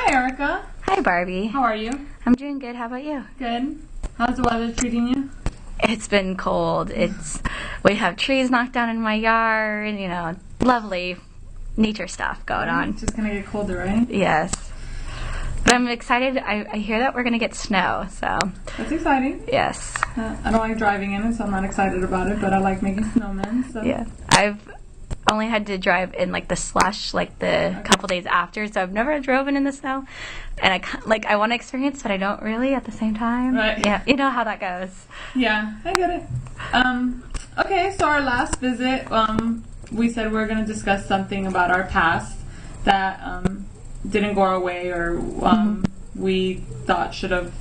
Hi, Erica. Hi, Barbie. How are you? I'm doing good. How about you? Good. How's the weather treating you? It's been cold. We have trees knocked down in my yard, lovely nature stuff going on. It's just gonna get colder, right? Yes. But I'm excited. I hear that we're going to get snow, so. That's exciting. Yes. I don't like driving in it, so I'm not excited about it, but I like making snowmen, so. Yeah. I've only had to drive in the slush the couple days after, so I've never driven in the snow. And I want to experience, but I don't really at the same time. Right. Yeah, you know how that goes. Yeah, I get it. Okay, so our last visit, we said we were going to discuss something about our past that didn't go our way, or we thought should have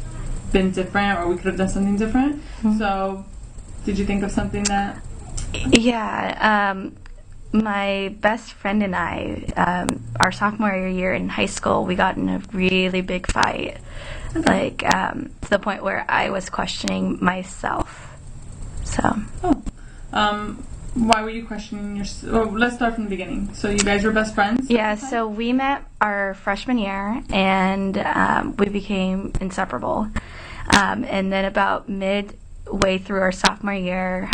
been different, or we could have done something different. Mm-hmm. So, did you think of something that... Yeah, my best friend and I, our sophomore year in high school, we got in a really big fight. Okay. To the point where I was questioning myself. So. Oh. Why were you questioning yourself? Well, let's start from the beginning. So you guys were best friends? Yeah, so we met our freshman year, and we became inseparable. And then about midway through our sophomore year,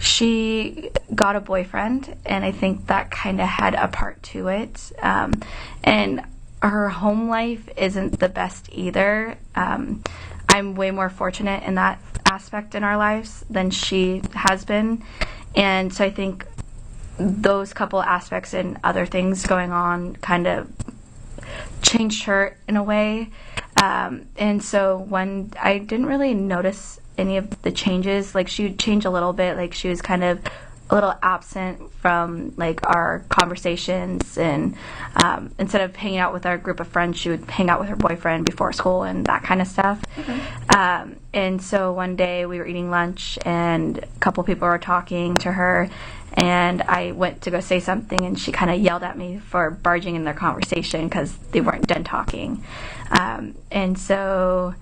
she got a boyfriend, and I think that kind of had a part to it. And her home life isn't the best either. I'm way more fortunate in that aspect in our lives than she has been. And so I think those couple aspects and other things going on kind of changed her in a way. And so when I didn't really notice any of the changes, she would change a little bit, she was kind of a little absent from our conversations, and instead of hanging out with our group of friends, she would hang out with her boyfriend before school and that kind of stuff. Okay. And so one day we were eating lunch, and a couple people were talking to her, and I went to go say something, and she kind of yelled at me for barging in their conversation because they weren't done talking. And so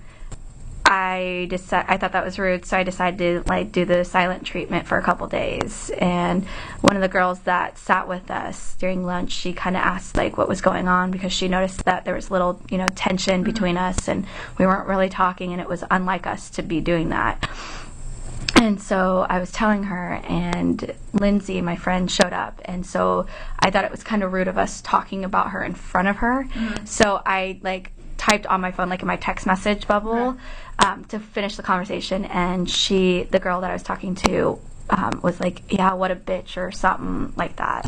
I thought that was rude, so I decided to do the silent treatment for a couple days. And one of the girls that sat with us during lunch, she kind of asked what was going on, because she noticed that there was little tension between us, and we weren't really talking, and it was unlike us to be doing that. And so I was telling her, and Lindsay, my friend, showed up, and so I thought it was kind of rude of us talking about her in front of her. Mm-hmm. So I typed on my phone, in my text message bubble, to finish the conversation, and the girl that I was talking to, was yeah, what a bitch, or something like that,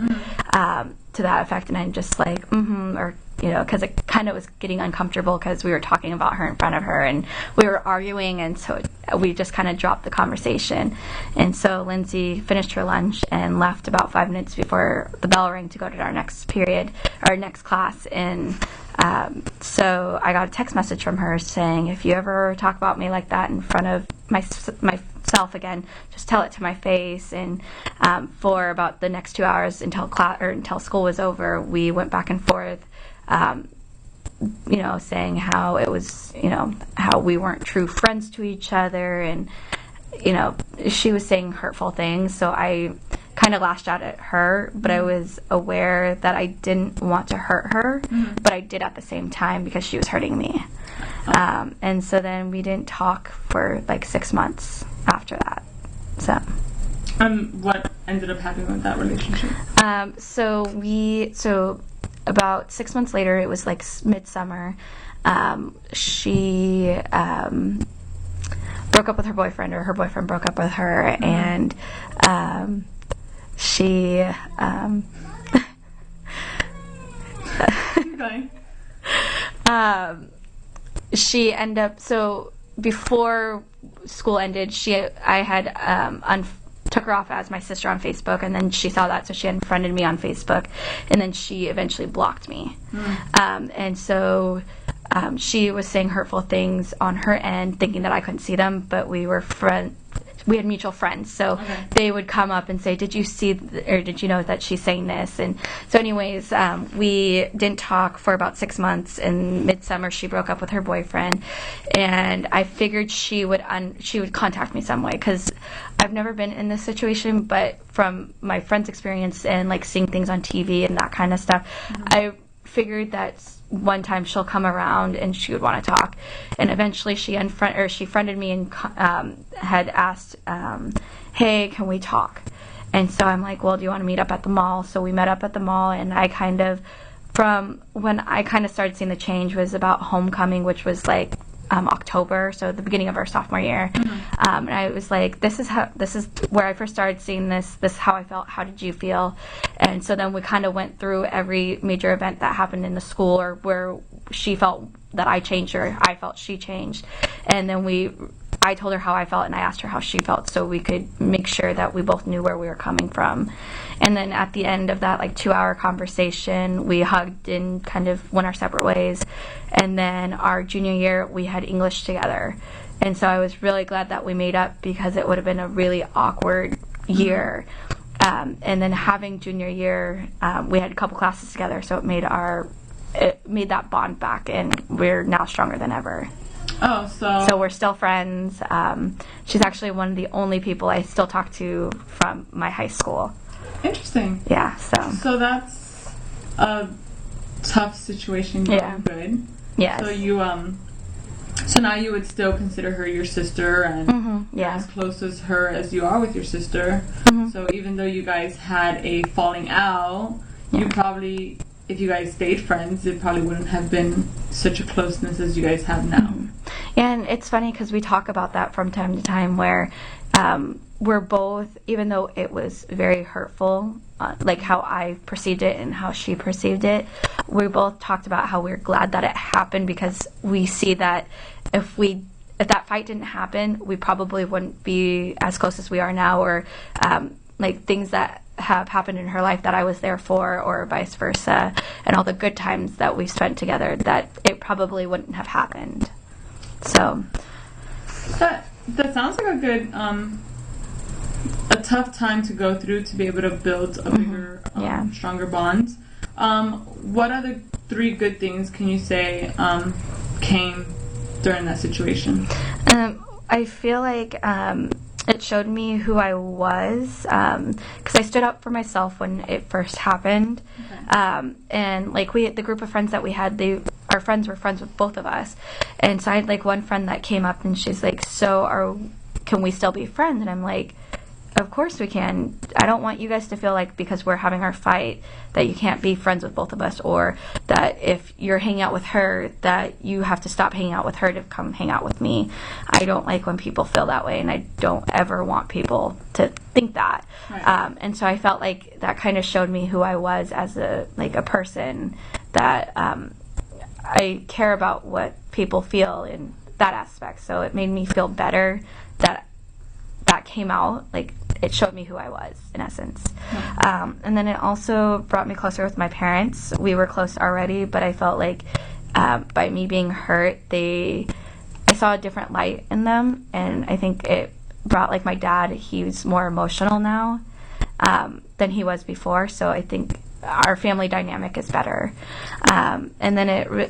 to that effect, and I'm just or, because it kind of was getting uncomfortable because we were talking about her in front of her, and we were arguing, and so we just kind of dropped the conversation. And so Lindsay finished her lunch and left about 5 minutes before the bell rang to go to our next period, our next class, and so I got a text message from her saying, if you ever talk about me like that in front of myself again, just tell it to my face. And for about the next 2 hours until school was over, we went back and forth, saying how it was, how we weren't true friends to each other, and she was saying hurtful things. So I kind of lashed out at her, but I was aware that I didn't want to hurt her, but I did at the same time because she was hurting me. And so then we didn't talk for 6 months after that. So. What ended up happening with that relationship? So about 6 months later, it was midsummer. She broke up with her boyfriend, or her boyfriend broke up with her, and she she ended up, so before school ended, I had took her off as my sister on Facebook, and then she saw that, so she unfriended me on Facebook, and then she eventually blocked me. And so she was saying hurtful things on her end, thinking that I couldn't see them, but we were friends. We had mutual friends, so they would come up and say, did you see, or did you know that she's saying this? And so anyways, we didn't talk for about 6 months. In midsummer, she broke up with her boyfriend, and I figured she would contact me some way, because I've never been in this situation, but from my friend's experience and seeing things on TV and that kind of stuff, I figured that one time she'll come around and she would want to talk. And eventually she friended me and had asked, hey, can we talk? And so I'm like, well, do you want to meet up at the mall? So we met up at the mall, and from when I kind of started seeing the change was about homecoming, which was like October, so the beginning of our sophomore year. And I was like, this is where I first started seeing this is how I felt. How did you feel? And so then we kind of went through every major event that happened in the school, or where she felt that I changed or I felt she changed. And then I told her how I felt, and I asked her how she felt, so we could make sure that we both knew where we were coming from. And then at the end of that 2-hour conversation, we hugged and kind of went our separate ways. And then our junior year, we had English together. And so I was really glad that we made up, because it would have been a really awkward year. And then having junior year, we had a couple classes together, so it made that bond back, and we're now stronger than ever. Oh, so we're still friends. She's actually one of the only people I still talk to from my high school. Interesting. Yeah, so that's a tough situation going good. Yes. So you so now you would still consider her your sister, and you're as close as her as you are with your sister. So even though you guys had a falling out, you probably, if you guys stayed friends, it probably wouldn't have been such a closeness as you guys have now. And it's funny because we talk about that from time to time, where we're both, even though it was very hurtful, like how I perceived it and how she perceived it, we both talked about how we're glad that it happened, because we see that if that fight didn't happen, we probably wouldn't be as close as we are now, or things that have happened in her life that I was there for, or vice versa, and all the good times that we spent together, that it probably wouldn't have happened. So that sounds like a good a tough time to go through, to be able to build a bigger stronger bond. What other 3 good things can you say came during that situation? I feel like it showed me who I was, because I stood up for myself when it first happened. Okay. And the group of friends that we had, our friends were friends with both of us. And so I had one friend that came up, and she's like, so can we still be friends? And I'm like, of course we can. I don't want you guys to feel like because we're having our fight that you can't be friends with both of us, or that if you're hanging out with her that you have to stop hanging out with her to come hang out with me. I don't like when people feel that way, and I don't ever want people to think that. Right. And so I felt like that kind of showed me who I was as a person, that I care about what people feel in that aspect. So it made me feel better that came out. It showed me who I was, in essence. And then it also brought me closer with my parents. We were close already, but I felt like by me being hurt, I saw a different light in them, and I think it brought, my dad, he's more emotional now than he was before, so I think our family dynamic is better. And then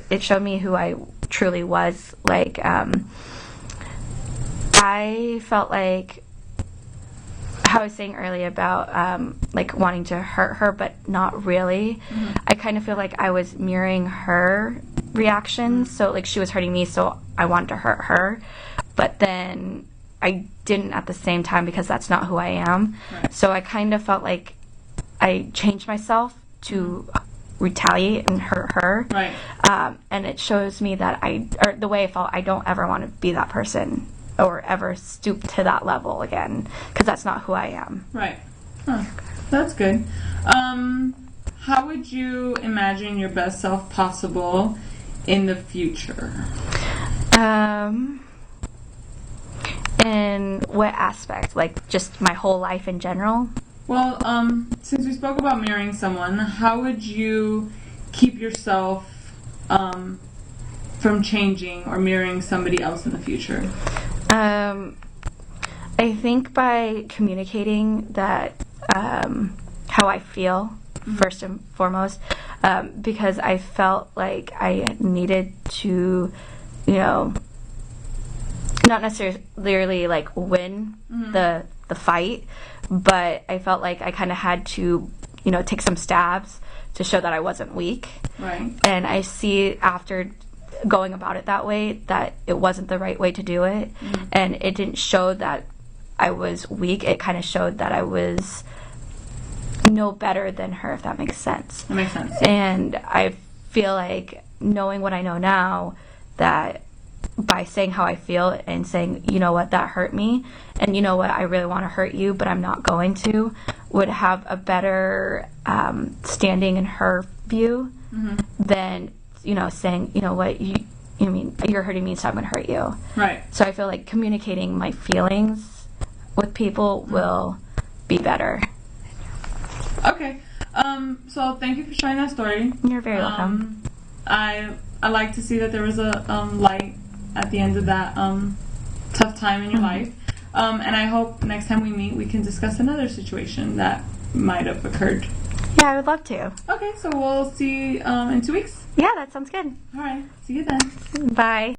it showed me who I truly was. I felt like, how I was saying earlier about wanting to hurt her, but not really. I kind of feel like I was mirroring her reactions. So she was hurting me, so I wanted to hurt her, but then I didn't at the same time, because that's not who I am. Right. So I kind of felt like I changed myself to retaliate and hurt her. Right. And it shows me that the way I felt, I don't ever want to be that person or ever stoop to that level again, because that's not who I am. Right. Huh. That's good. How would you imagine your best self possible in the future? In what aspect? Just my whole life in general? Well, since we spoke about marrying someone, how would you keep yourself from changing or marrying somebody else in the future? I think by communicating that how I feel, first and foremost, because I felt like I needed to, not necessarily win the fight, but I felt like I kind of had to take some stabs to show that I wasn't weak. Right. And I see after going about it that way that it wasn't the right way to do it. And it didn't show that I was weak. It kind of showed that I was no better than her, if that makes sense. That makes sense. And I feel like, knowing what I know now, that by saying how I feel and saying, you know what, that hurt me, and you know what, I really want to hurt you, but I'm not going to, would have a better standing in her view than, saying, you know what, you're hurting me, so I'm going to hurt you. Right. So I feel like communicating my feelings with people will be better. Okay. So thank you for sharing that story. You're very welcome. I like to see that there was a light at the end of that tough time in your life. And I hope next time we meet we can discuss another situation that might have occurred. Yeah, I would love to. Okay, so we'll see in 2 weeks. Yeah, that sounds good. All right. See you then. Bye.